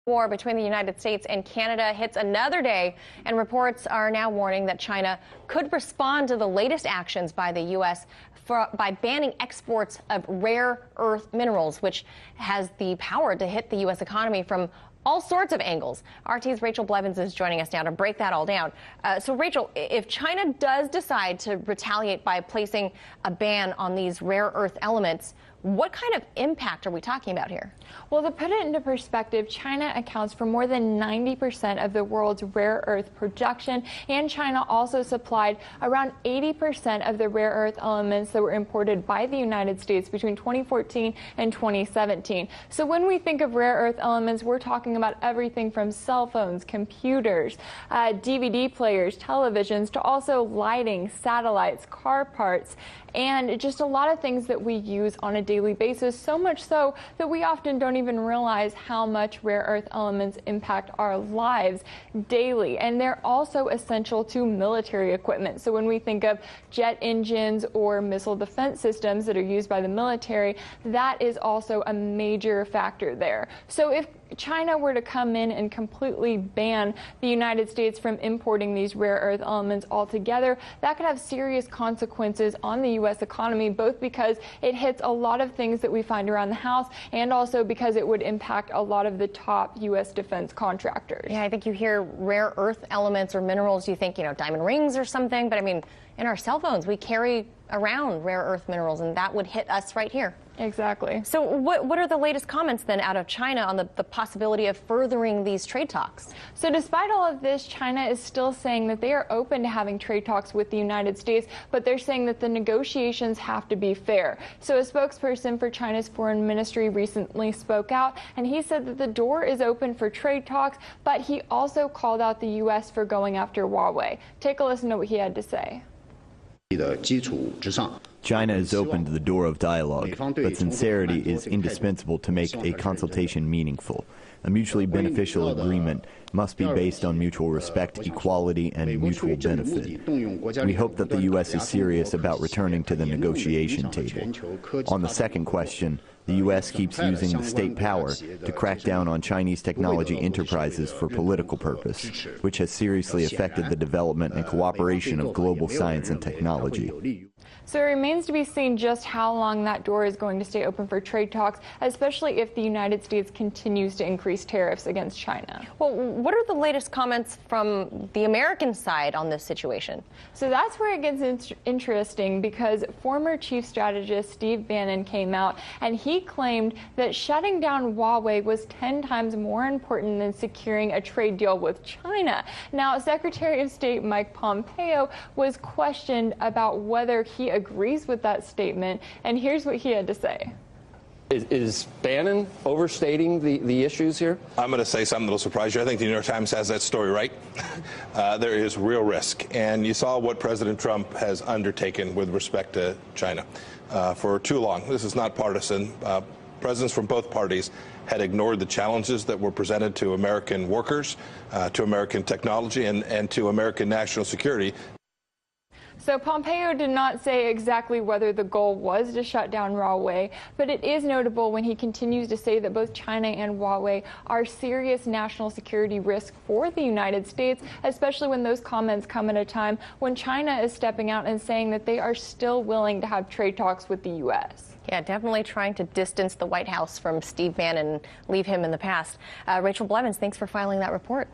War between the United States and Canada hits another day, and reports are now warning that China could respond to the latest actions by the U.S. by banning exports of rare earth minerals, which has the power to hit the U.S. economy from all sorts of angles. RT's Rachel Blevins is joining us now to break that all down. So, Rachel, if China does decide to retaliate by placing a ban on these rare earth elements, what kind of impact are we talking about here? Well, to put it into perspective, China accounts for more than 90% of the world's rare earth production, and China also supplied around 80% of the rare earth elements that were imported by the United States between 2014 and 2017. So when we think of rare earth elements, we're talking about everything from cell phones, computers, DVD players, televisions, to also lighting, satellites, car parts, and just a lot of things that we use on a daily basis, so much so that we often don't even realize how much rare earth elements impact our lives daily. And they're also essential to military equipment. So when we think of jet engines or missile defense systems that are used by the military, that is also a major factor there. So if China were to come in and completely ban the United States from importing these rare earth elements altogether, that could have serious consequences on the U.S. economy, both because it hits a lot of things that we find around the house and also because it would impact a lot of the top U.S. defense contractors. Yeah, I think you hear rare earth elements or minerals, you think, diamond rings or something, but I mean, in our cell phones, we carry around rare earth minerals, and that would hit us right here. Exactly. So what are the latest comments then out of China on the possibility of furthering these trade talks? So despite all of this, China is still saying that they are open to having trade talks with the United States, but they're saying that the negotiations have to be fair. So a spokesperson for China's foreign ministry recently spoke out, and he said that the door is open for trade talks, but he also called out the U.S. for going after Huawei. Take a listen to what he had to say. China has opened the door of dialogue, but sincerity is indispensable to make a consultation meaningful. A mutually beneficial agreement must be based on mutual respect, equality, and mutual benefit. We hope that the U.S. is serious about returning to the negotiation table. On the second question, the U.S. keeps using the state power to crack down on Chinese technology enterprises for political purpose, which has seriously affected the development and cooperation of global science and technology. So it remains to be seen just how long that door is going to stay open for trade talks, especially if the United States continues to increase tariffs against China. Well, what are the latest comments from the American side on this situation? So that's where it gets interesting, because former chief strategist Steve Bannon came out and he claimed that shutting down Huawei was 10 times more important than securing a trade deal with China. Now, Secretary of State Mike Pompeo was questioned about whether he agrees with that statement, and here's what he had to say. Is Bannon overstating the issues here? I'm going to say something that'll surprise you. I think the New York Times has that story right. There is real risk, and you saw what President Trump has undertaken with respect to China for too long. This is not partisan. Presidents from both parties had ignored the challenges that were presented to American workers, to American technology, and to American national security. So Pompeo did not say exactly whether the goal was to shut down Huawei, but it is notable when he continues to say that both China and Huawei are serious national security risks for the United States, especially when those comments come at a time when China is stepping out and saying that they are still willing to have trade talks with the U.S. Yeah, definitely trying to distance the White House from Steve Bannon and leave him in the past. Rachel Blevins, thanks for filing that report.